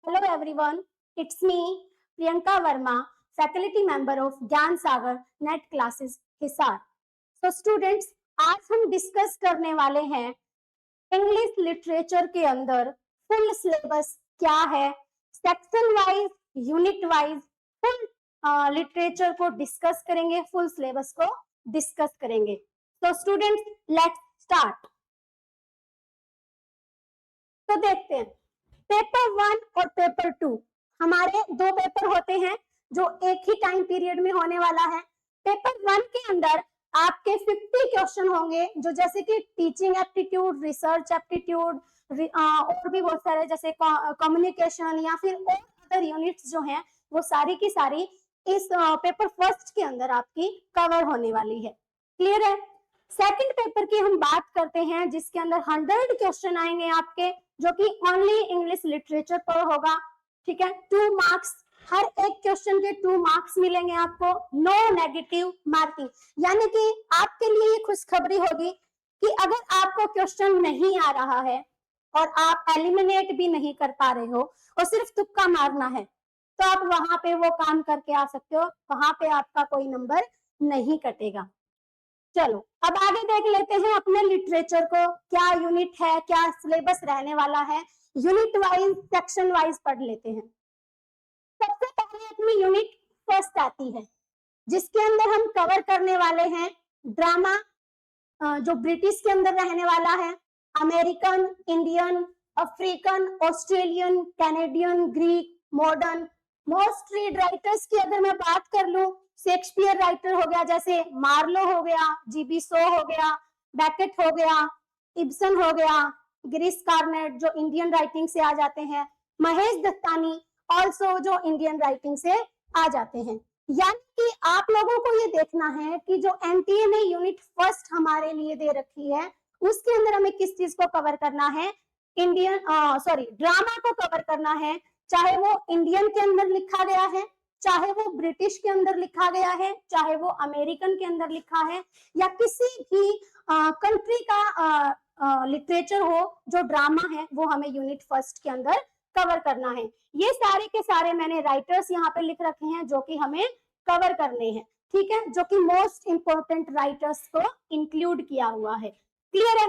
Hello everyone, it's me Priyanka Verma, faculty member of Gyan Sagar Net Classes Hisar. So students, आज हम discuss करने वाले हैं English literature के अंदर फुल सिलेबस क्या है, section wise, unit wise full literature को डिस्कस करेंगे, फुल सिलेबस को डिस्कस करेंगे. तो स्टूडेंट्स, लेट्स स्टार्ट. तो देखते हैं पेपर 1 और पेपर 2 हमारे दो पेपर होते हैं जो एक ही टाइम पीरियड में होने वाला है. पेपर 1 के अंदर आपके 50 क्वेश्चन होंगे जो जैसे कि टीचिंग एप्टीट्यूड, रिसर्च एप्टीट्यूड और भी बहुत सारे जैसे कम्युनिकेशन या फिर और अदर यूनिट्स जो हैं वो सारी की सारी इस पेपर फर्स्ट के अंदर आपकी कवर होने वाली है. क्लियर है? सेकंड पेपर की हम बात करते हैं जिसके अंदर 100 क्वेश्चन आएंगे आपके जो कि ओनली इंग्लिश लिटरेचर पर होगा. ठीक है, 2 मार्क्स, हर एक क्वेश्चन के 2 मार्क्स मिलेंगे आपको. नो नेगेटिव मार्किंग, यानी कि आपके लिए ये खुशखबरी होगी कि अगर आपको क्वेश्चन नहीं आ रहा है और आप एलिमिनेट भी नहीं कर पा रहे हो और सिर्फ तुक्का मारना है तो आप वहां पे वो काम करके आ सकते हो, वहां पे आपका कोई नंबर नहीं कटेगा. चलो अब आगे देख लेते हैं अपने लिटरेचर को, क्या यूनिट है, क्या सिलेबस रहने वाला है. यूनिट वाइज, सेक्शन वाइज पढ़ लेते हैं. सबसे पहले अपनी यूनिट फर्स्ट आती है जिसके अंदर हम कवर करने वाले हैं ड्रामा जो ब्रिटिश के अंदर रहने वाला है, American, Indian, African, Australian, Canadian, Greek, modern. Most read writers की अगर मैं बात कर लूं, शेक्सपियर राइटर हो गया, जैसे मार्लो हो गया, जीबी शो हो गया, बैकेट हो गया, इब्सन हो गया, गिरीश कार्नेट जो इंडियन राइटिंग से आ जाते हैं, महेश दत्तानी ऑल्सो जो इंडियन राइटिंग से आ जाते हैं. यानी कि आप लोगों को ये देखना है कि जो एनटीए ने यूनिट फर्स्ट हमारे लिए दे रखी है उसके अंदर हमें किस चीज को कवर करना है. ड्रामा को कवर करना है, चाहे वो इंडियन के अंदर लिखा गया है, चाहे वो ब्रिटिश के अंदर लिखा गया है, चाहे वो अमेरिकन के अंदर लिखा है, या किसी भी कंट्री का लिटरेचर हो, जो ड्रामा है वो हमें यूनिट फर्स्ट के अंदर कवर करना है. ये सारे के सारे मैंने राइटर्स यहाँ पे लिख रखे हैं जो कि हमें कवर करने हैं. ठीक है, जो कि मोस्ट इंपोर्टेंट राइटर्स को इंक्लूड किया हुआ है. क्लियर है?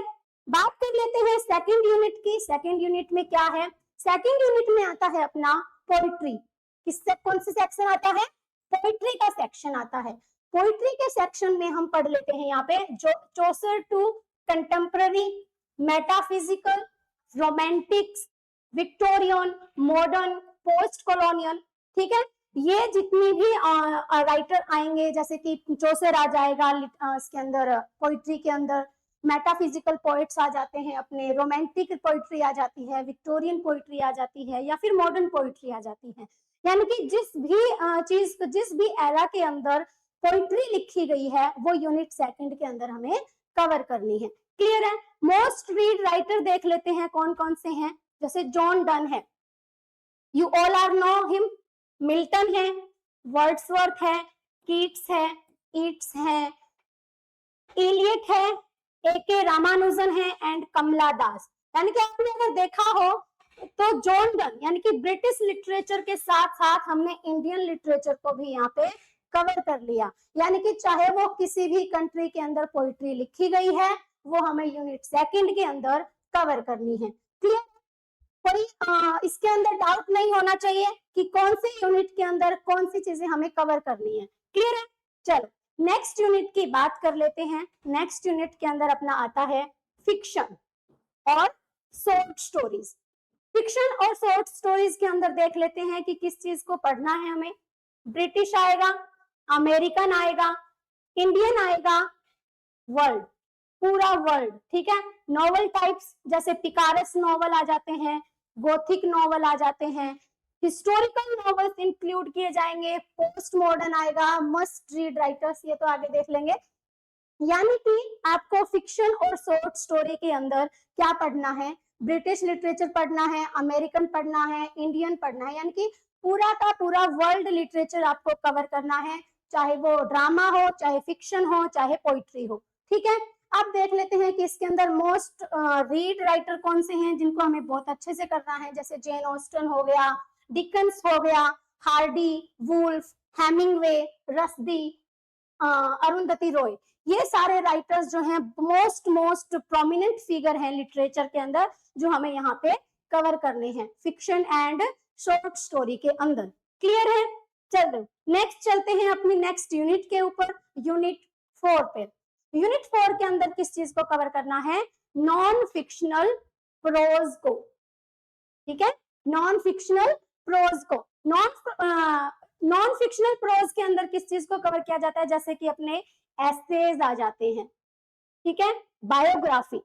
बात कर लेते हैं सेकंड यूनिट की. सेकंड यूनिट में क्या है? सेकंड यूनिट में आता है अपना पोइट्री. किससे कौन सी सेक्शन आता है? पोइट्री का सेक्शन आता है. पोइट्री के सेक्शन में हम पढ़ लेते हैं यहाँ पे जो Chaucer to contemporary, metaphysical, romantics, Victorian, modern, post colonial. ठीक है, ये जितनी भी राइटर आएंगे जैसे कि चौसर आ जाएगा इसके अंदर, पोइट्री के अंदर मेटाफिजिकल पोइट्स आ जाते हैं, अपने रोमांटिक पोइट्री आ जाती है, विक्टोरियन पोइट्री आ जाती है, या फिर मॉडर्न पोइट्री आ जाती है. यानी कि जिस भी एरा के अंदर पोइट्री लिखी गई है वो यूनिट सेकंड के अंदर हमें कवर करनी है. क्लियर है? मोस्ट रीड राइटर देख लेते हैं कौन कौन से हैं. जैसे जॉन डन है, you all are know him. Milton है, वर्ड्सवर्थ है, कीट्स है, ईट्स है, इलियट है, एके रामानुजन है एंड कमला दास. यानी कि आपने अगर देखा हो तो जॉन डन यानी कि ब्रिटिश लिटरेचर के साथ साथ हमने इंडियन लिटरेचर को भी यहाँ पे कवर कर लिया. यानी कि चाहे वो किसी भी कंट्री के अंदर पोइट्री लिखी गई है वो हमें यूनिट सेकंड के अंदर कवर करनी है. क्लियर? कोई इसके अंदर डाउट नहीं होना चाहिए कि कौन से यूनिट के अंदर कौन सी चीजें हमें कवर करनी है. क्लियर है? चलो नेक्स्ट यूनिट की बात कर लेते हैं. नेक्स्ट यूनिट के अंदर अपना आता है फिक्शन और शॉर्ट स्टोरीज. फिक्शन और शॉर्ट स्टोरीज के अंदर देख लेते हैं कि किस चीज को पढ़ना है हमें. ब्रिटिश आएगा, अमेरिकन आएगा, इंडियन आएगा, वर्ल्ड, पूरा वर्ल्ड. ठीक है, नॉवल टाइप्स जैसे पिकारस नॉवल आ जाते हैं, गोथिक नॉवल आ जाते हैं, हिस्टोरिकल नॉवेल्स इंक्लूड किए जाएंगे, पोस्ट मॉडर्न आएगा, मस्ट रीड राइटर्स ये तो आगे देख लेंगे. यानी कि आपको फिक्शन और शॉर्ट स्टोरी के अंदर क्या पढ़ना है? ब्रिटिश लिटरेचर पढ़ना है, अमेरिकन पढ़ना है, इंडियन पढ़ना है. यानी कि पूरा का पूरा वर्ल्ड लिटरेचर आपको कवर करना है, चाहे वो ड्रामा हो, चाहे फिक्शन हो, चाहे पोइट्री हो. ठीक है, अब देख लेते हैं कि इसके अंदर मोस्ट रीड राइटर कौन से हैं जिनको हमें बहुत अच्छे से करना है, जैसे जेन ऑस्टन हो गया, डिकन्स हो गया, Hardy, Woolf, Hemingway, Rushdie, Arundhati Roy, ये सारे राइटर्स जो हैं मोस्ट प्रोमिनेंट फिगर हैं लिटरेचर के अंदर, जो हमें यहाँ पे कवर करने हैं फिक्शन एंड शॉर्ट स्टोरी के अंदर। क्लियर है? चलो नेक्स्ट चलते हैं अपनी नेक्स्ट यूनिट के ऊपर, यूनिट 4 पे। यूनिट 4 के अंदर किस चीज को कवर करना है? नॉन फिक्शनल प्रोज को। ठीक है, नॉन फिक्शनल प्रोज को। नॉन फिक्शनल प्रोज के अंदर किस चीज को कवर किया जाता है? जैसे कि अपने एसेज आ जाते हैं, ठीक है, बायोग्राफी,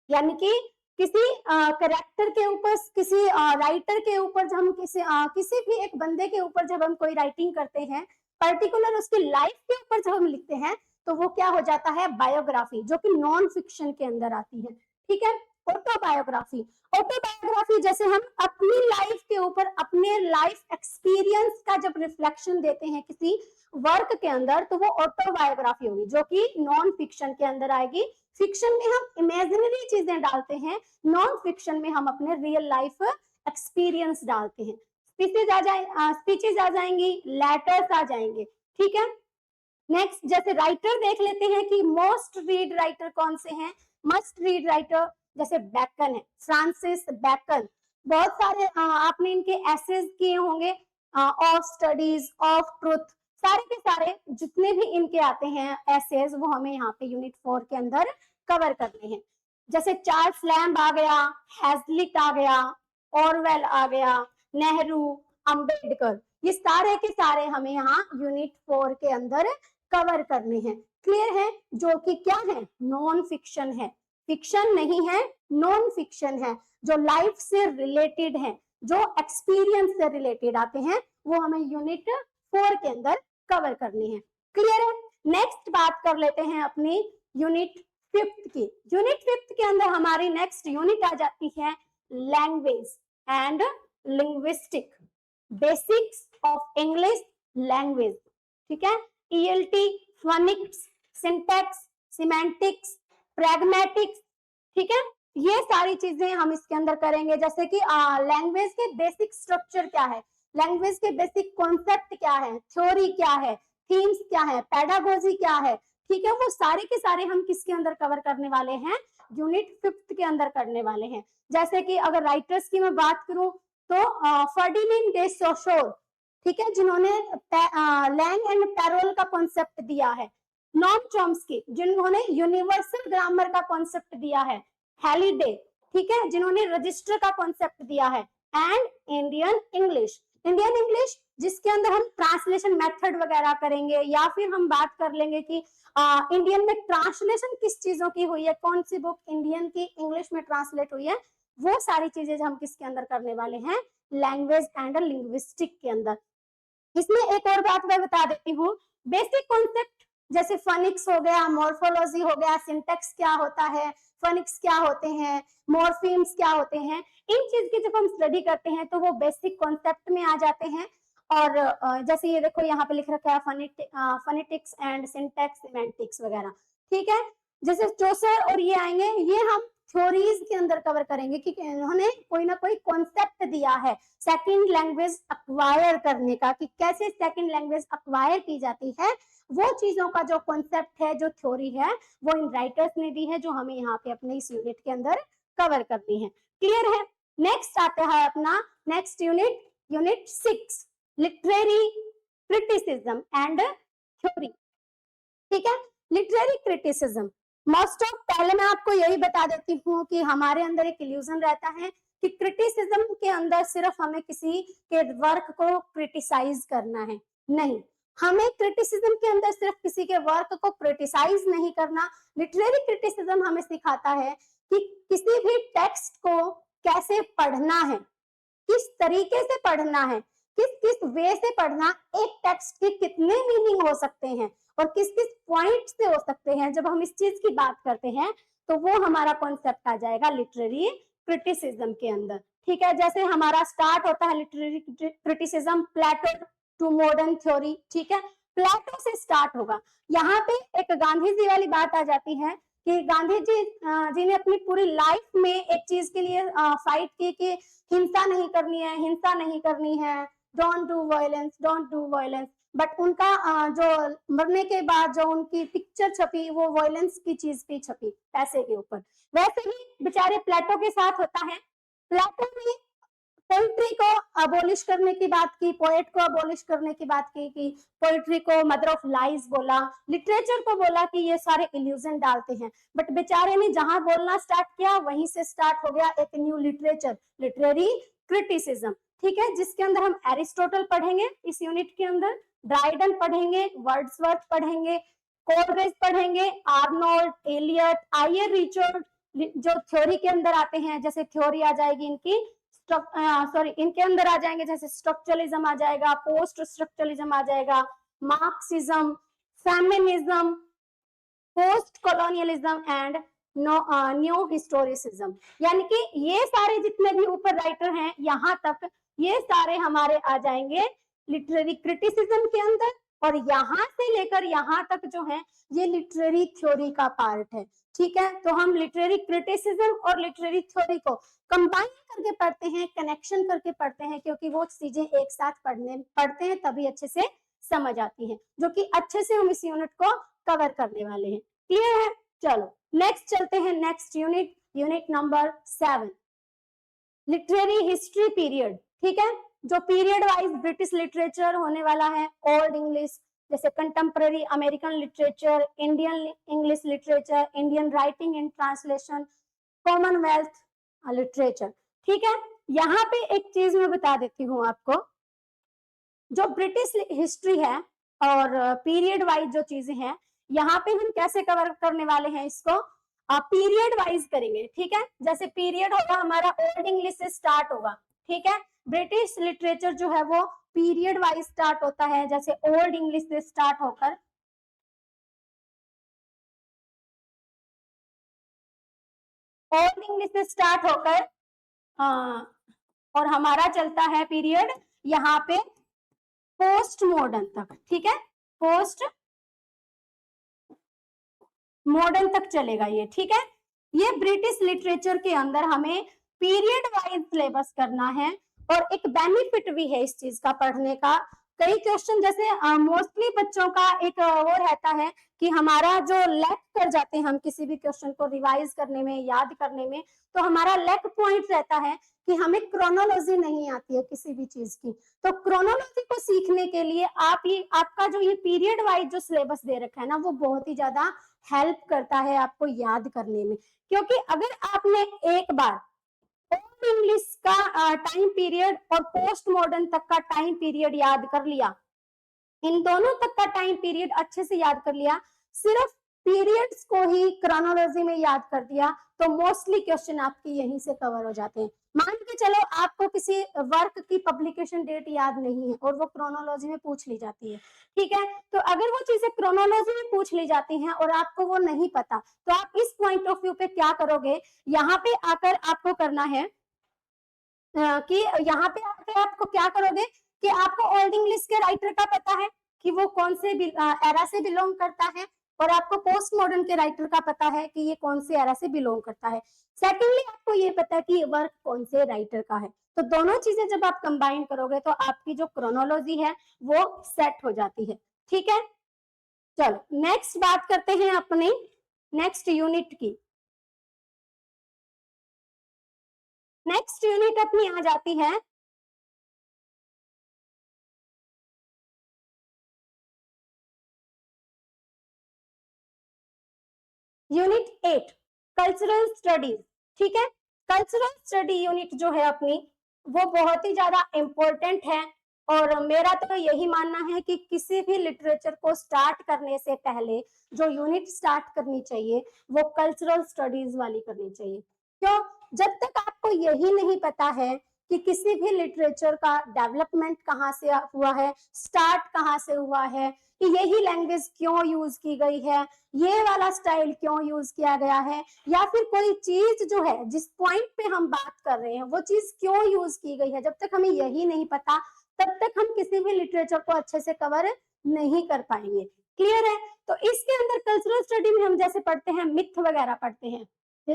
यानी कि किसी करेक्टर के ऊपर, किसी राइटर के ऊपर, जब हम किसी भी एक बंदे के ऊपर जब हम कोई राइटिंग करते हैं, पर्टिकुलर उसकी लाइफ के ऊपर जब हम लिखते हैं, तो वो क्या हो जाता है? बायोग्राफी, जो कि नॉन फिक्शन के अंदर आती है। ठीक है, ऑटोबायोग्राफी। ऑटोबायोग्राफी जैसे हम अपनी लाइफ के ऊपर, अपने लाइफ एक्सपीरियंस का जब रिफ्लेक्शन देते हैं किसी वर्क के अंदर, तो वो ऑटोबायोग्राफी होगी, जो कि नॉन फिक्शन के अंदर आएगी। फिक्शन में हम इमेजिनरी चीजें डालते हैं, नॉन फिक्शन में हम अपने रियल लाइफ एक्सपीरियंस डालते हैं। स्पीचेस आ जाएंगी, लेटर्स आ जाएंगे। ठीक है, नेक्स्ट जैसे राइटर देख लेते हैं कि मोस्ट रीड राइटर कौन से हैं। मस्ट रीड राइटर जैसे बैकन है, फ्रांसिस बैकन। बहुत सारे आपने इनके एसेज किए होंगे, ऑफ स्टडीज, ऑफ ट्रुथ, सारे के सारे जितने भी इनके आते हैं एसेज, वो हमें यहाँ पे यूनिट 4 के अंदर कवर करने हैं। जैसे चार्ल्स लैम्ब आ गया, हैजलिट आ गया, ऑरवेल आ गया, नेहरू, अंबेडकर, ये सारे के सारे हमें यहाँ यूनिट 4 के अंदर कवर करने हैं। क्लियर है? जो कि क्या है? नॉन फिक्शन है, फिक्शन नहीं है, नॉन फिक्शन है, जो लाइफ से रिलेटेड है, जो एक्सपीरियंस से रिलेटेड आते हैं, वो हमें यूनिट 4 के अंदर कवर करनी है। क्लियर है? नेक्स्ट बात कर लेते हैं अपनी यूनिट 5 की। यूनिट 5 के अंदर हमारी नेक्स्ट यूनिट आ जाती है language and linguistic, basics of English language. ठीक है, ELT, phoenix, syntax, semantics, pragmatics. ठीक है, ये सारी चीजें हम इसके अंदर करेंगे। जैसे कि लैंग्वेज के बेसिक स्ट्रक्चर क्या है, लैंग्वेज के बेसिक कॉन्सेप्ट क्या है, थ्योरी क्या है, थीम्स क्या है, पेडागोजी क्या है। ठीक है, वो सारे के सारे हम किसके अंदर कवर करने वाले हैं? यूनिट 5 के अंदर करने वाले हैं। जैसे कि अगर राइटर्स की मैं बात करूं तो फर्डिनेंड डे सोशोर, ठीक है, जिन्होंने लैंग एंड पैरोल का कॉन्सेप्ट दिया है। नॉम चॉम्स्की, जिन्होंने यूनिवर्सल ग्रामर का कॉन्सेप्ट दिया है। हैलिडे, ठीक है, जिन्होंने रजिस्टर का कॉन्सेप्ट दिया है। And Indian English, Indian English जिसके अंदर हम ट्रांसलेशन मेथड वगैरह करेंगे, या फिर हम बात कर लेंगे कि इंडियन में ट्रांसलेशन किस चीजों की हुई है, कौन सी बुक इंडियन की इंग्लिश में ट्रांसलेट हुई है, वो सारी चीजें हम किसके अंदर करने वाले हैं? लैंग्वेज एंड लिंग्विस्टिक के अंदर। इसमें एक और बात मैं बता देती हूँ, बेसिक कॉन्सेप्ट जैसे फोनिक्स हो गया, मॉर्फोलॉजी हो गया, सिंटैक्स क्या होता है, फोनिक्स क्या होते हैं, मॉर्फीम्स क्या होते हैं, इन चीज की जब हम स्टडी करते हैं तो वो बेसिक कॉन्सेप्ट में आ जाते हैं। और जैसे ये देखो यहाँ पे लिख रखा है फोनेटिक्स एंड सिंटैक्स, सिमेंटिक्स वगैरह। ठीक है, जैसे चौसर और ये आएंगे, ये हम थ्योरीज के अंदर कवर करेंगे कि उन्होंने कोई ना कोई कॉन्सेप्ट दिया है सेकंड लैंग्वेज अक्वायर करने का, कि कैसे सेकंड लैंग्वेज अक्वायर की जाती है। वो चीजों का जो कॉन्सेप्ट है, जो थ्योरी है, वो इन राइटर्स ने दी है, जो हमें यहाँ पे अपने इस यूनिट के अंदर कवर करनी है। क्लियर है? नेक्स्ट आता है अपना next unit, unit 6, literary criticism and theory. ठीक है, लिटरेरी क्रिटिसिज्म मोस्ट ऑफ, पहले मैं आपको यही बता देती हूँ कि हमारे अंदर एक इल्यूजन रहता है कि क्रिटिसिज्म के अंदर सिर्फ हमें किसी के वर्क को क्रिटिसाइज करना है। नहीं, हमें क्रिटिसिज्म के अंदर सिर्फ किसी के वर्क को क्रिटिसाइज नहीं करना। लिटरेरी क्रिटिसिज्म हमें सिखाता है कि किसी भी टेक्स्ट को कैसे पढ़ना है, किस तरीके से पढ़ना है, किस किस वे से पढ़ना, एक टेक्स्ट के कितने मीनिंग हो सकते हैं और किस किस पॉइंट से हो सकते हैं। जब हम इस चीज की बात करते हैं तो वो हमारा कॉन्सेप्ट आ जाएगा लिटरेरी क्रिटिसिज्म के अंदर। ठीक है, जैसे हमारा स्टार्ट होता है literary criticism Plato to modern theory. ठीक है, प्लेटो से स्टार्ट होगा। यहाँ पे एक गांधी जी वाली बात आ जाती है कि गांधी जी ने अपनी पूरी लाइफ में एक चीज के लिए फाइट की कि हिंसा नहीं करनी है, हिंसा नहीं करनी है, don't do violence, don't do violence. But उनका जो मरने के बाद जो उनकी पिक्चर छपी वो वायलेंस की चीज पे छपी, पैसे के ऊपर। वैसे ही बेचारे प्लेटो के साथ होता है। प्लेटो ने पोइट्री को अबोलिश करने की बात की, पोएट को अबोलिश करने की बात की कि पोइट्री को मदर ऑफ लाइज बोला, लिटरेचर को बोला कि ये सारे इल्यूजन डालते हैं। बट बेचारे ने जहां बोलना स्टार्ट किया वहीं से स्टार्ट हो गया एक न्यू लिटरेचर, लिटरेरी क्रिटिसिज्म। ठीक है, जिसके अंदर हम एरिस्टोटल पढ़ेंगे इस यूनिट के अंदर, ड्राइडन पढ़ेंगे, वर्ड्सवर्थ पढ़ेंगे, कोलरिज पढ़ेंगे, आर्नोल्ड, एलियट, आयर रिचर्ड, जो थ्योरी के अंदर आते हैं, जैसे थ्योरी आ जाएगी इनकी इनके अंदर आ जाएंगे, जैसे स्ट्रक्चरलिज्म आ जाएगा, पोस्ट स्ट्रक्चरलिज्म आ जाएगा, Marxism, feminism, post colonialism and new historicism. यानी कि ये सारे जितने भी ऊपर राइटर हैं यहाँ तक, ये सारे हमारे आ जाएंगे लिटरेरी क्रिटिसिज्म के अंदर, और यहाँ से लेकर यहाँ तक जो है ये लिटरेरी थ्योरी का पार्ट है। ठीक है, तो हम लिटरेरी क्रिटिसिज्म और लिटरेरी थ्योरी को कंबाइन करके पढ़ते हैं, कनेक्शन करके पढ़ते हैं, क्योंकि वो चीजें एक साथ पढ़ते हैं तभी अच्छे से समझ आती हैं, जो कि अच्छे से हम इस यूनिट को कवर करने वाले हैं। क्लियर है? चलो नेक्स्ट चलते हैं, next unit, unit number 7, literary history period. ठीक है, जो पीरियड वाइज ब्रिटिश लिटरेचर होने वाला है, ओल्ड इंग्लिश, जैसे contemporary American literature, Indian English literature, Indian writing and translation, Commonwealth literature. ठीक है, यहाँ पे एक चीज मैं बता देती हूँ आपको, जो ब्रिटिश हिस्ट्री है और पीरियड वाइज जो चीजें हैं, यहाँ पे हम कैसे कवर करने वाले हैं इसको, पीरियड वाइज करेंगे। ठीक है, जैसे पीरियड होगा हमारा ओल्ड इंग्लिश से स्टार्ट होगा। ठीक है, ब्रिटिश लिटरेचर जो है वो पीरियड वाइज स्टार्ट होता है, जैसे ओल्ड इंग्लिश से स्टार्ट होकर ओल्ड इंग्लिश से स्टार्ट होकर और हमारा चलता है पीरियड यहाँ पे पोस्ट मॉडर्न तक। ठीक है, पोस्ट मॉडर्न तक चलेगा ये। ठीक है, ये ब्रिटिश लिटरेचर के अंदर हमें पीरियड वाइज सिलेबस करना है, और एक बेनिफिट भी है इस चीज का पढ़ने का। कई क्वेश्चन जैसे मोस्टली बच्चों का एक वो रहता है कि हमारा जो लैक कर जाते हैं हम किसी भी क्वेश्चन को रिवाइज करने में, याद करने में, तो हमारा लैक पॉइंट रहता है कि हमें क्रोनोलॉजी नहीं आती है किसी भी चीज की। तो क्रोनोलॉजी को सीखने के लिए आपका जो ये पीरियड वाइज जो सिलेबस दे रखा है ना, वो बहुत ही ज्यादा हेल्प करता है आपको याद करने में। क्योंकि अगर आपने एक बार ओल्ड इंग्लिश का टाइम पीरियड और पोस्ट मॉडर्न तक का टाइम पीरियड याद कर लिया, इन दोनों तक का टाइम पीरियड अच्छे से याद कर लिया, सिर्फ पीरियड्स को ही क्रोनोलॉजी में याद कर दिया, तो मोस्टली क्वेश्चन आपके यहीं से कवर हो जाते हैं। मान के चलो आपको किसी वर्क की पब्लिकेशन डेट याद नहीं है और वो क्रोनोलॉजी में पूछ ली जाती है। ठीक है, तो अगर वो चीजें क्रोनोलॉजी में पूछ ली जाती हैं और आपको वो नहीं पता, तो आप इस पॉइंट ऑफ व्यू पे क्या करोगे, यहाँ पे आकर आपको करना है कि यहाँ पे आकर आपको क्या करोगे कि आपको ओल्ड इंग्लिश के राइटर का पता है कि वो कौन से एरा से बिलोंग करता है, और आपको पोस्ट मॉडर्न के राइटर का पता है कि ये कौन से एरा से बिलोंग करता है। सेकेंडली आपको ये पता है कि ये वर्क कौन से राइटर का है। तो दोनों चीजें जब आप कंबाइन करोगे तो आपकी जो क्रोनोलॉजी है वो सेट हो जाती है। ठीक है, चलो नेक्स्ट बात करते हैं अपने नेक्स्ट यूनिट की। नेक्स्ट यूनिट अपनी आ जाती है यूनिट 8, कल्चरल स्टडीज। ठीक है, कल्चरल स्टडी यूनिट जो है अपनी वो बहुत ही ज्यादा इंपॉर्टेंट है, और मेरा तो यही मानना है कि किसी भी लिटरेचर को स्टार्ट करने से पहले जो यूनिट स्टार्ट करनी चाहिए वो कल्चरल स्टडीज वाली करनी चाहिए। क्यों? जब तक आपको यही नहीं पता है कि किसी भी लिटरेचर का डेवलपमेंट कहाँ से हुआ है, स्टार्ट कहाँ से हुआ है, कि यही लैंग्वेज क्यों यूज की गई है, ये वाला स्टाइल क्यों यूज किया गया है, या फिर कोई चीज जो है जिस पॉइंट पे हम बात कर रहे हैं वो चीज क्यों यूज की गई है, जब तक हमें यही नहीं पता तब तक हम किसी भी लिटरेचर को अच्छे से कवर नहीं कर पाएंगे। क्लियर है? तो इसके अंदर कल्चरल स्टडी में हम जैसे पढ़ते हैं मिथ वगैरह पढ़ते हैं,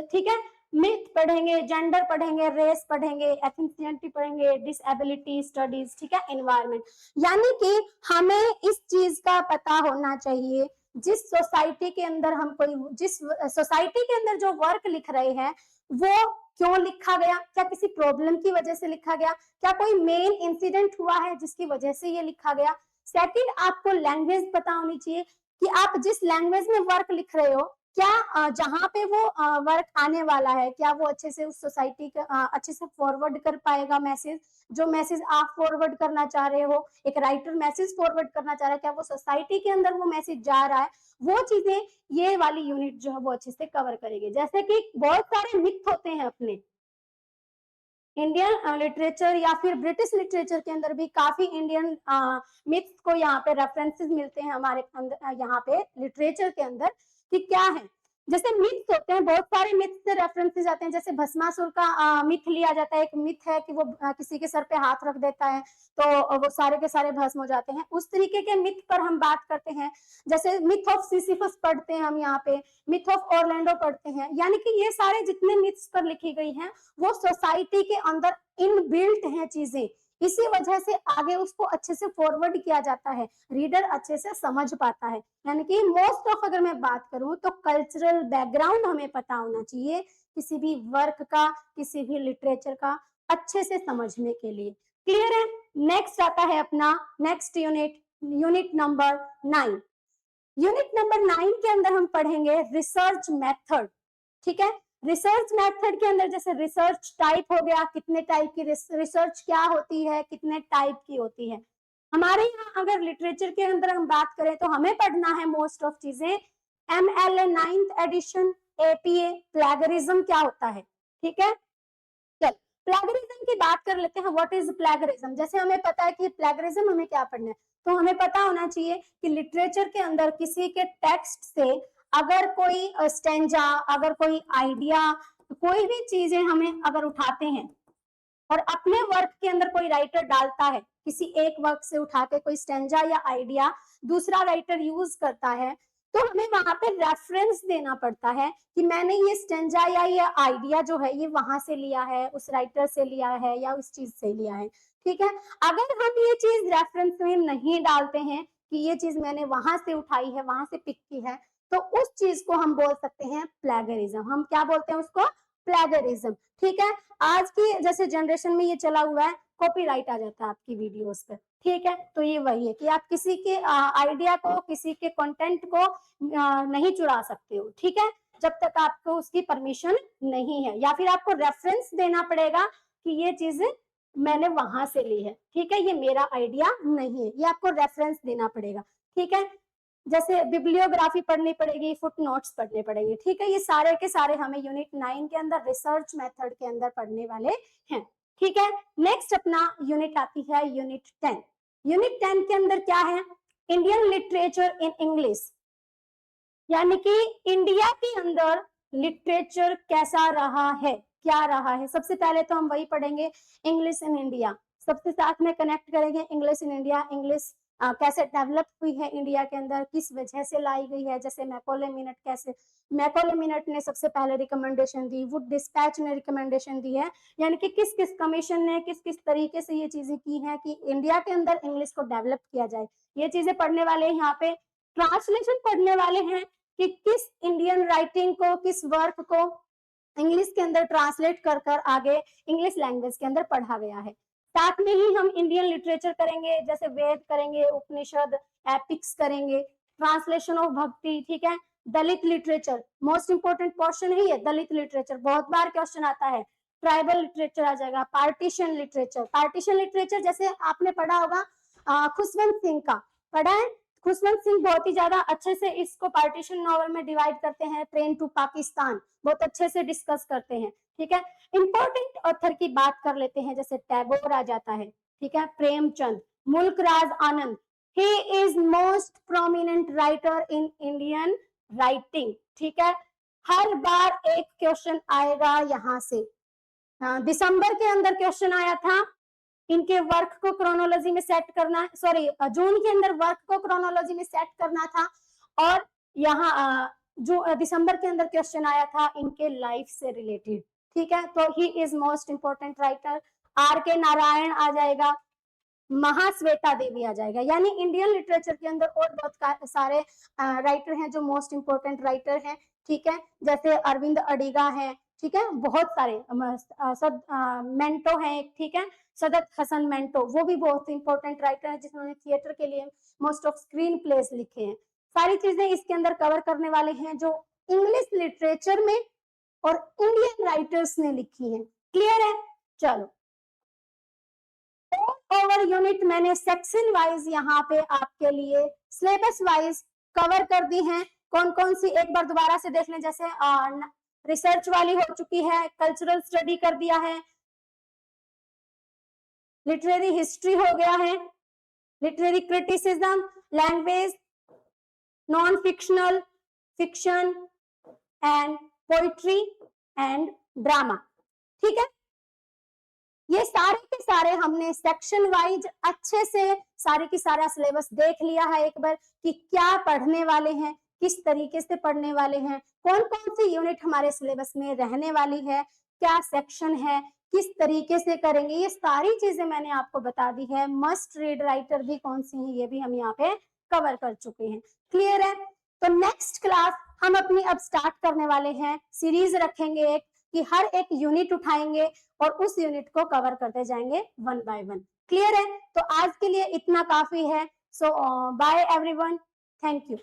ठीक है, मिथ पढ़ेंगे, जेंडर पढ़ेंगे, रेस पढ़ेंगे, एथनिसिटी पढ़ेंगे, डिसेबिलिटी स्टडीज, ठीक है, एनवायरमेंट। यानी कि हमें इस चीज का पता होना चाहिए जिस सोसाइटी के अंदर हम कोई, जिस सोसाइटी के अंदर जो वर्क लिख रहे हैं वो क्यों लिखा गया, क्या किसी प्रॉब्लम की वजह से लिखा गया, क्या कोई मेन इंसिडेंट हुआ है जिसकी वजह से ये लिखा गया। सेकंड, आपको लैंग्वेज पता होनी चाहिए कि आप जिस लैंग्वेज में वर्क लिख रहे हो क्या जहां पे वो वर्क आने वाला है क्या वो अच्छे से उस सोसाइटी का अच्छे से फॉरवर्ड कर पाएगा मैसेज, जो मैसेज आप फॉरवर्ड करना चाह रहे हो, एक राइटर मैसेज फॉरवर्ड करना चाह रहा है, क्या वो सोसाइटी के अंदर वो मैसेज जा रहा है, वो चीजें ये वाली यूनिट जो है वो अच्छे से कवर करेगी। जैसे कि बहुत सारे मिथ होते हैं अपने इंडियन लिटरेचर या फिर ब्रिटिश लिटरेचर के अंदर भी काफी इंडियन मिथ्स को यहाँ पे रेफरेंसेस मिलते हैं हमारे अंदर, यहाँ पे लिटरेचर के अंदर कि क्या है। जैसे मिथ्स होते हैं, बहुत सारे मिथ्स से रेफरेंसेस आते हैं, जैसे भस्मासुर का मिथ लिया जाता है, एक मिथ है कि वो किसी के सर पे हाथ रख देता है तो वो सारे के सारे भस्म हो जाते हैं, उस तरीके के मिथ पर हम बात करते हैं। जैसे मिथ ऑफ सिसिफस पढ़ते हैं हम यहाँ पे, मिथ ऑफ ऑरलैंडो पढ़ते हैं, यानी कि ये सारे जितने मिथ्स पर लिखी गई हैं वो सोसाइटी के अंदर इनबिल्ट हैं चीजें, इसी वजह से आगे उसको अच्छे से फॉरवर्ड किया जाता है, रीडर अच्छे से समझ पाता है। यानी कि मोस्ट ऑफ अगर मैं बात करूं तो कल्चरल बैकग्राउंड हमें पता होना चाहिए किसी भी वर्क का, किसी भी लिटरेचर का अच्छे से समझने के लिए। क्लियर है? नेक्स्ट आता है अपना next unit, unit number 9। Unit number 9 के अंदर हम पढ़ेंगे रिसर्च मेथड, ठीक है। रिसर्च मेथड के अंदर जैसे रिसर्च टाइप हो गया, कितने टाइप की रिसर्च क्या होती है, कितने टाइप की होती है। हमारे यहाँ अगर लिटरेचर के अंदर हम बात करें तो हमें पढ़ना है मोस्ट ऑफ चीजें MLA 9th edition, APA, plagiarism क्या होता है, ठीक है। चल प्लेगरिज्म की बात कर लेते हैं, व्हाट इज प्लेगरिज्म। जैसे हमें पता है कि प्लेगरिज्म हमें क्या पढ़ना है, तो हमें पता होना चाहिए कि लिटरेचर के अंदर किसी के टेक्स्ट से अगर कोई स्टेंजा, अगर कोई आइडिया, कोई भी चीजें हमें अगर उठाते हैं और अपने वर्क के अंदर कोई राइटर डालता है, किसी एक वर्क से उठा के कोई स्टेंजा या आइडिया दूसरा राइटर यूज करता है, तो हमें वहां पे रेफरेंस देना पड़ता है कि मैंने ये स्टेंजा या ये आइडिया जो है ये वहां से लिया है, उस राइटर से लिया है या उस चीज से लिया है, ठीक है। अगर हम ये चीज रेफरेंस में नहीं डालते हैं कि ये चीज मैंने वहां से उठाई है, वहां से पिक की है, तो उस चीज को हम बोल सकते हैं प्लेगरिज्म। हम क्या बोलते हैं उसको? प्लेगरिज्म, ठीक है। आज की जैसे जनरेशन में ये चला हुआ है कॉपीराइट आ जाता है आपकी वीडियोस पे, ठीक है। तो ये वही है कि आप किसी के आइडिया को, किसी के कंटेंट को नहीं चुरा सकते हो, ठीक है, जब तक आपको उसकी परमिशन नहीं है, या फिर आपको रेफरेंस देना पड़ेगा कि ये चीज मैंने वहां से ली है, ठीक है, ये मेरा आइडिया नहीं है, ये आपको रेफरेंस देना पड़ेगा, ठीक है। जैसे बिब्लियोग्राफी पढ़नी पड़ेगी, फुट नोट्स पढ़ने पड़ेंगे, ठीक है। ये सारे के सारे हमें यूनिट 9 के अंदर रिसर्च मेथड के अंदर पढ़ने वाले हैं, ठीक है। नेक्स्ट अपना यूनिट आती है यूनिट 10। यूनिट 10 के अंदर क्या है? इंडियन लिटरेचर इन इंग्लिश, यानी कि इंडिया के अंदर लिटरेचर कैसा रहा है, क्या रहा है। सबसे पहले तो हम वही पढ़ेंगे इंग्लिश इन इंडिया, सबसे साथ में कनेक्ट करेंगे इंग्लिश इन इंडिया, इंग्लिश कैसे डेवलप हुई है इंडिया के अंदर, किस वजह से लाई गई है। जैसे मैकॉले मिनट, कैसे मैकॉले मिनट ने सबसे पहले रिकमेंडेशन दी, वुड डिस्पैच ने रिकमेंडेशन दी है, यानी कि किस किस कमीशन ने किस किस तरीके से ये चीजें की हैं कि इंडिया के अंदर इंग्लिश को डेवलप किया जाए। ये चीजें पढ़ने वाले यहाँ पे ट्रांसलेशन पढ़ने वाले हैं कि किस इंडियन राइटिंग को, किस वर्क को इंग्लिश के अंदर ट्रांसलेट कर कर आगे इंग्लिश लैंग्वेज के अंदर पढ़ा गया है। साथ में ही हम इंडियन लिटरेचर करेंगे, जैसे वेद करेंगे, उपनिषद, एपिक्स करेंगे, ट्रांसलेशन ऑफ भक्ति, ठीक है। दलित लिटरेचर मोस्ट इंपोर्टेंट पोर्शन ही है, दलित लिटरेचर बहुत बार क्वेश्चन आता है। ट्राइबल लिटरेचर आ जाएगा, पार्टीशन लिटरेचर, पार्टीशन लिटरेचर जैसे आपने पढ़ा होगा खुशवंत सिंह का, पढ़ा है। खुशवंत सिंह बहुत ही ज्यादा अच्छे से इसको पार्टीशन नॉवल में डिवाइड करते हैं, ट्रेन टू पाकिस्तान बहुत अच्छे से डिस्कस करते हैं, ठीक है। इंपॉर्टेंट ऑथर की बात कर लेते हैं, जैसे टैगोर आ जाता है, ठीक है, Premchand, Mulk Raj Anand, he is most prominent writer in Indian writing, ठीक है। हर बार एक क्वेश्चन आएगा यहाँ से। दिसंबर के अंदर क्वेश्चन आया था, इनके वर्क को क्रोनोलॉजी में सेट करना, सॉरी जून के अंदर वर्क को क्रोनोलॉजी में सेट करना था, और यहाँ जो दिसंबर के अंदर क्वेश्चन आया था इनके लाइफ से रिलेटेड, ठीक है, तो he is most important writer. R K Narayan आ जाएगा, महाश्वेता देवी आ जाएगा। यानी इंडियन लिटरेचर के अंदर और बहुत सारे राइटर हैं जो मोस्ट इंपोर्टेंट राइटर हैं, ठीक है, जैसे अरविंद अडिगा है, ठीक है, बहुत सारे मेंटो है, ठीक है, सदत हसन मेंटो, वो भी बहुत इंपॉर्टेंट राइटर है जिन्होंने थिएटर के लिए मोस्ट ऑफ स्क्रीन प्लेस लिखे हैं। सारी चीजें इसके अंदर कवर करने वाले हैं जो इंग्लिश लिटरेचर में और इंडियन राइटर्स ने लिखी है। क्लियर है? चलो, ओवर यूनिट मैंने सेक्शन वाइज यहाँ पे आपके लिए सिलेबस वाइज कवर कर दी हैं। कौन कौन सी एक बार दोबारा से देख लें, जैसे रिसर्च वाली हो चुकी है, कल्चरल स्टडी कर दिया है, लिटरेरी हिस्ट्री हो गया है, literary criticism, language, non fictional, fiction and poetry and drama, ठीक है। ये सारे के सारे हमने सेक्शन वाइज अच्छे से सारे की सारा सिलेबस देख लिया है एक बार कि क्या पढ़ने वाले हैं, किस तरीके से पढ़ने वाले हैं, कौन कौन सी यूनिट हमारे सिलेबस में रहने वाली है, क्या सेक्शन है, किस तरीके से करेंगे, ये सारी चीजें मैंने आपको बता दी है। मस्ट रीड राइटर भी कौन सी है ये भी हम यहाँ पे कवर कर चुके हैं। क्लियर है? तो नेक्स्ट क्लास हम अपनी अब स्टार्ट करने वाले हैं, सीरीज रखेंगे एक कि हर एक यूनिट उठाएंगे और उस यूनिट को कवर करते जाएंगे वन बाय वन। क्लियर है? तो आज के लिए इतना काफी है। सो बाय एवरीवन, थैंक यू।